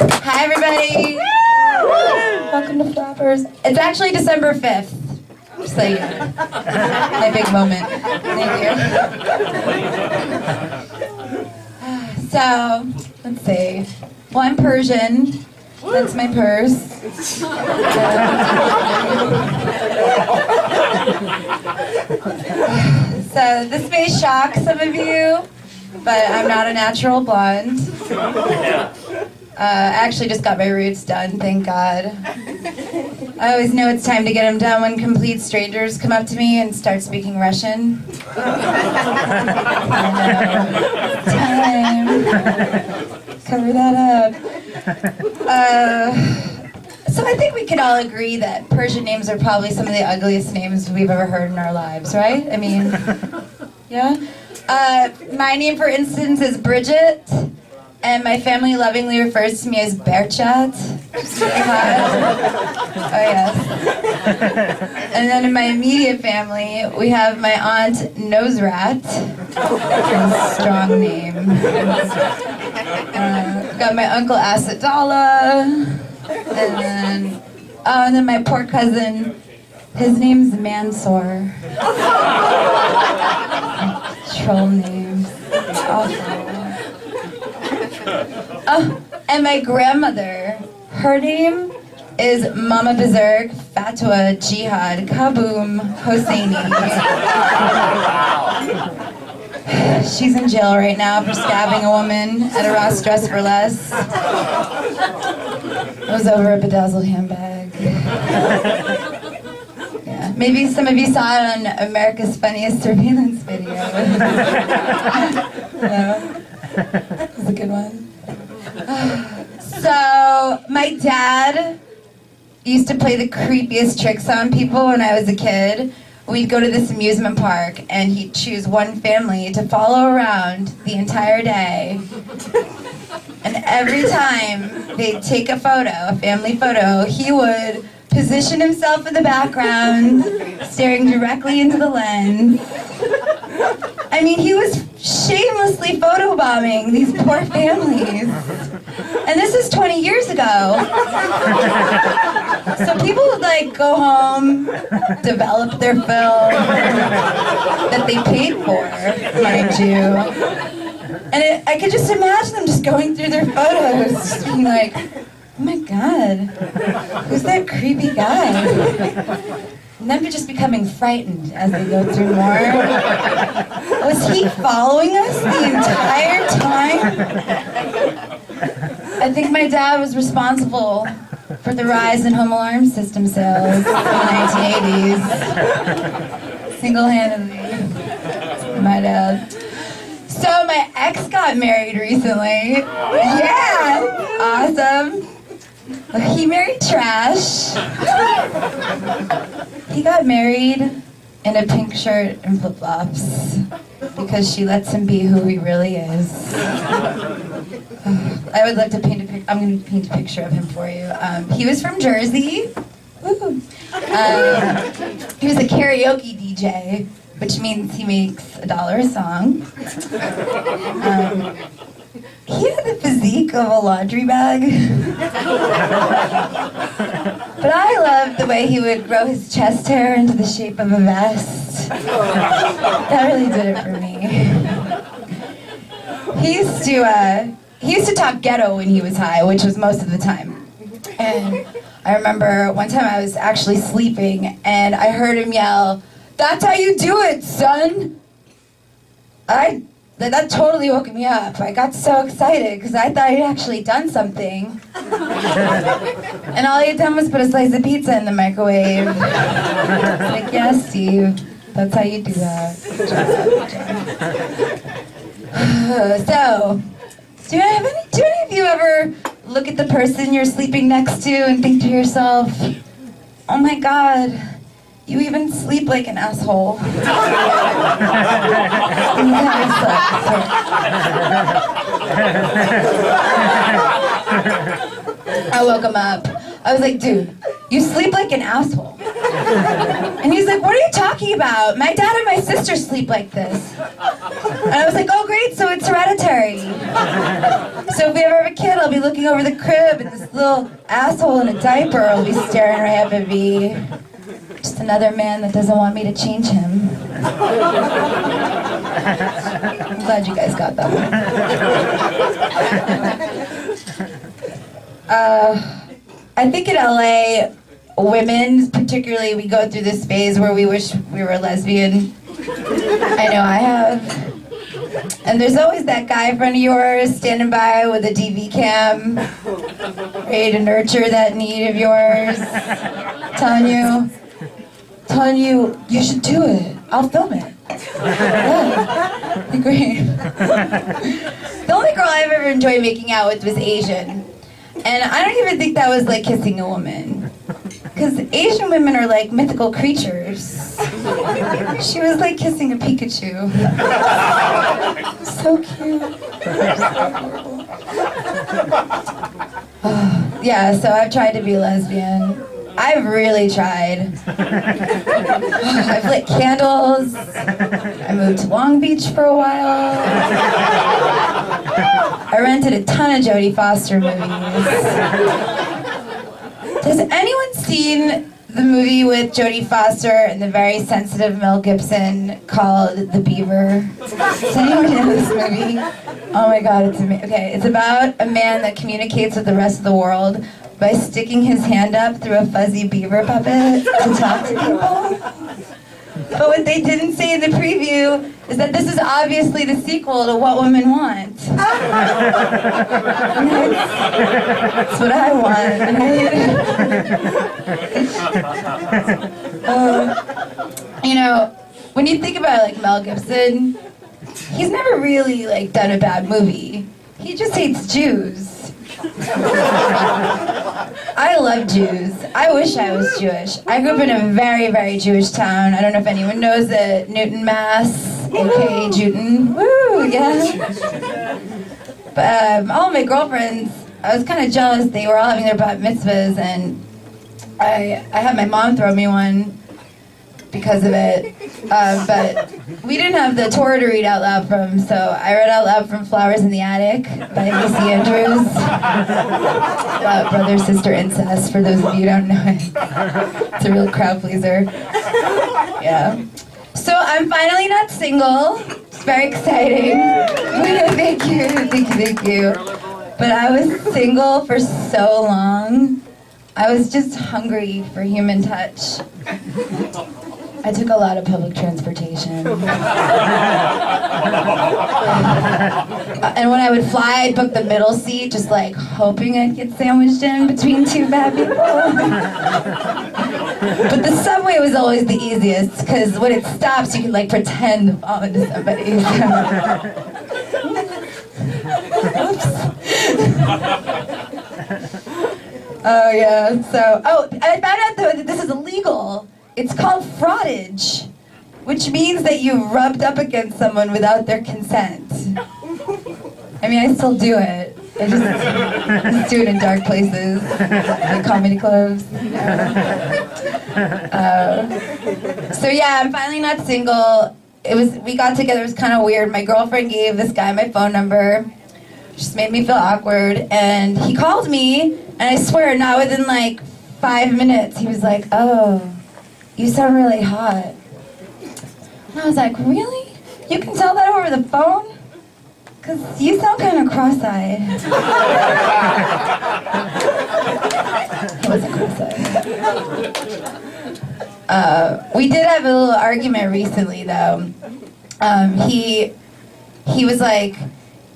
Hi, everybody. Welcome to Flappers. It's actually December 5th. Just so you know. My big moment. Thank you. So, let's see. Well, I'm Persian. That's my purse. So, this may shock some of you, but I'm not a natural blonde. I actually just got my roots done, thank God. I always know it's time to get them done when complete strangers come up to me and start speaking Russian. Time. Cover that up. So I think we can all agree that Persian names are probably some of the ugliest names we've ever heard in our lives, right? I mean, yeah? My name, for instance, is Bridget. And my family lovingly refers to me as Berchat. Oh, yes. And then in my immediate family, we have my aunt Noserat. Strong name. Got my uncle Asadallah. And then my poor cousin, his name's Mansour. Troll names. Awful. Oh, and my grandmother, her name is Mama Berserk Fatwa Jihad Kaboom Hosseini. She's in jail right now for stabbing a woman at a Ross Dress for Less. It was over a bedazzled handbag. Yeah, maybe some of you saw it on America's Funniest Surveillance Video. Yeah. It was a good one. So, my dad used to play the creepiest tricks on people when I was a kid. We'd go to this amusement park, and he'd choose one family to follow around the entire day. And every time they'd take a photo, a family photo, he would position himself in the background, staring directly into the lens. I mean, he was shamelessly photobombing these poor families. And this is 20 years ago. So people would like go home, develop their film that they paid for, mind you. And I could just imagine them just going through their photos, just being like, oh my God, who's that creepy guy? And them just becoming frightened as they go through more. Was he following us the entire time? I think my dad was responsible for the rise in home alarm system sales in the 1980s. Single-handedly. My dad. So my ex got married recently. Yeah! Awesome. He married trash. He got married in a pink shirt and flip-flops because she lets him be who he really is. I would love to paint a picture. I'm going to paint a picture of him for you. He was from Jersey. Woo. He was a karaoke DJ, which means he makes $1 a song. He had the physique of a laundry bag. But I loved the way he would grow his chest hair into the shape of a vest. That really did it for me. He used to talk ghetto when he was high, which was most of the time. And I remember one time I was actually sleeping and I heard him yell, "That's how you do it, son!" That totally woke me up. I got so excited because I thought he'd actually done something. And all he had done was put a slice of pizza in the microwave. Like, yes, Steve, that's how you do that. So, do any of you ever look at the person you're sleeping next to and think to yourself, oh my God, you even sleep like an asshole? I woke him up. I was like, dude, you sleep like an asshole. And he's like, what are you talking about? My dad and my sister sleep like this. And I was like, oh great, so it's hereditary. So if we ever have a kid, I'll be looking over the crib and this little asshole in a diaper will be staring right up at me. Just another man that doesn't want me to change him. I'm glad you guys got that one. I think in LA, women, particularly, we go through this phase where we wish we were lesbian. I know I have. And there's always that guy in front of yours standing by with a DV cam, ready to nurture that need of yours, telling you, you should do it. I'll film it. Yeah, be great. The only girl I've ever enjoyed making out with was Asian. And I don't even think that was like kissing a woman. Because Asian women are like mythical creatures. She was like kissing a Pikachu. So cute. Yeah, so I've tried to be lesbian. I've really tried. I've lit candles. I moved to Long Beach for a while. I rented a ton of Jodie Foster movies. Has anyone seen the movie with Jodie Foster and the very sensitive Mel Gibson called The Beaver? Does anyone know this movie? Oh my god, it's amazing. Okay, it's about a man that communicates with the rest of the world by sticking his hand up through a fuzzy beaver puppet to talk to people. But what they didn't say in the preview is that this is obviously the sequel to What Women Want. That's what I want. You know, when you think about like Mel Gibson, he's never really like done a bad movie. He just hates Jews. I love Jews. I wish I was Jewish. I grew up in a very, very Jewish town. I don't know if anyone knows it. Newton, Mass, aka Jewton. Woo, yeah. But all my girlfriends, I was kind of jealous. They were all having their bat mitzvahs, and I had my mom throw me one because of it. But we didn't have the Torah to read out loud from, so I read out loud from Flowers in the Attic by Lacey Andrews. About brother, sister incest, for those of you who don't know it. It's a real crowd pleaser. Yeah. So I'm finally not single. It's very exciting. Thank you. But I was single for so long. I was just hungry for human touch. I took a lot of public transportation. And when I would fly, I'd book the middle seat, just like hoping I'd get sandwiched in between two bad people. But the subway was always the easiest, because when it stops, you can like pretend to fall into somebody. Oh yeah, so, I found out though that this is illegal. It's called fraudage, which means that you rubbed up against someone without their consent. I mean, I still do it. I just do it in dark places, like comedy clubs. So yeah, I'm finally not single. We got together, it was kind of weird. My girlfriend gave this guy my phone number. Just made me feel awkward. And he called me, and I swear, not within like 5 minutes, he was like, oh, you sound really hot. And I was like, really? You can tell that over the phone? Because you sound kind of cross-eyed. He wasn't cross-eyed. We did have a little argument recently, though. He was like,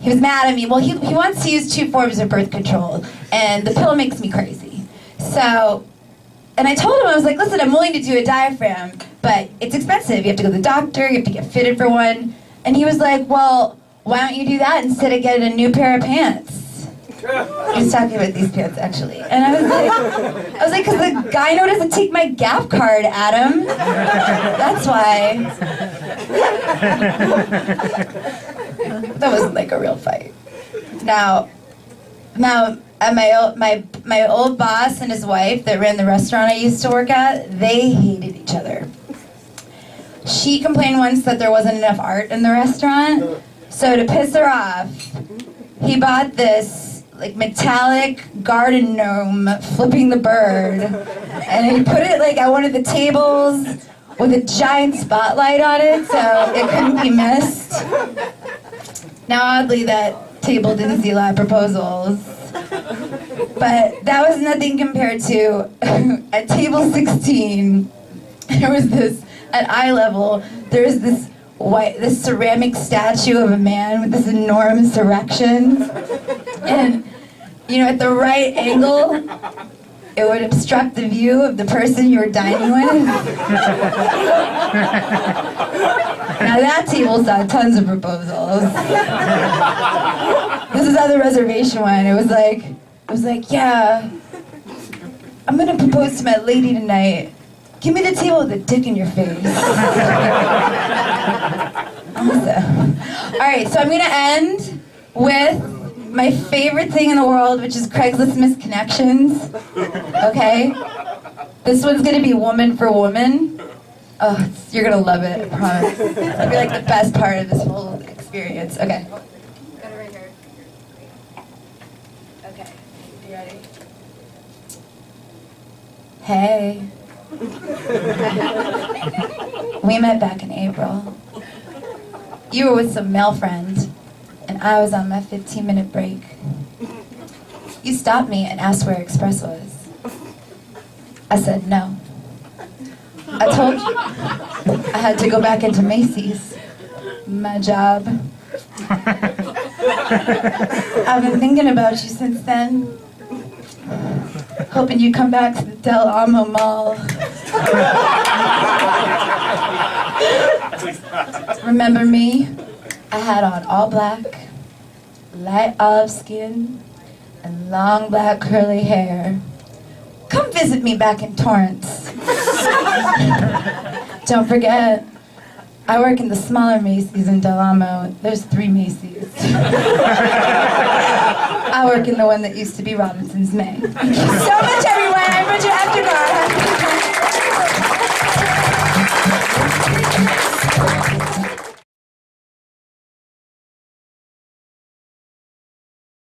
he was mad at me. Well, he wants to use 2 forms of birth control, and the pill makes me crazy. So, and I told him, I was like, listen, I'm willing to do a diaphragm, but it's expensive. You have to go to the doctor, you have to get fitted for one. And he was like, well, why don't you do that instead of getting a new pair of pants? He was talking about these pants, actually. And I was like, because the gyno doesn't take my Gap card, Adam. That's why. That wasn't like a real fight. Now, my old boss and his wife that ran the restaurant I used to work at, they hated each other. She complained once that there wasn't enough art in the restaurant. So to piss her off, he bought this like metallic garden gnome flipping the bird, and he put it like at one of the tables with a giant spotlight on it so it couldn't be missed. Now oddly that table didn't see a lot of proposals, but that was nothing compared to at table 16 there was this, at eye level, there's this ceramic statue of a man with this enormous erection. And, you know, at the right angle, it would obstruct the view of the person you were dining with. Now that table saw tons of proposals. This is how the reservation went. It was like, yeah, I'm gonna propose to my lady tonight. Give me the table with a dick in your face. Awesome. All right, so I'm gonna end with my favorite thing in the world, which is Craigslist misconnections. Okay? This one's gonna be woman for woman. Oh, you're gonna love it, I promise. It'll be like the best part of this whole experience. Okay. Got it right here. Okay, you ready? Hey. We met back in April. You were with some male friend, and I was on my 15-minute break. You stopped me and asked where Express was. I said no. I told you I had to go back into Macy's. My job. I've been thinking about you since then. Hoping you'd come back to the Del Amo Mall. Remember me? I had on all black, light olive skin, and long black curly hair. Come visit me back in Torrance. Don't forget, I work in the smaller Macy's in Del Amo. There's 3 Macy's. I work in the one that used to be Robinson's May. Thank you so much, everyone. I'm Bridget Eftekhar.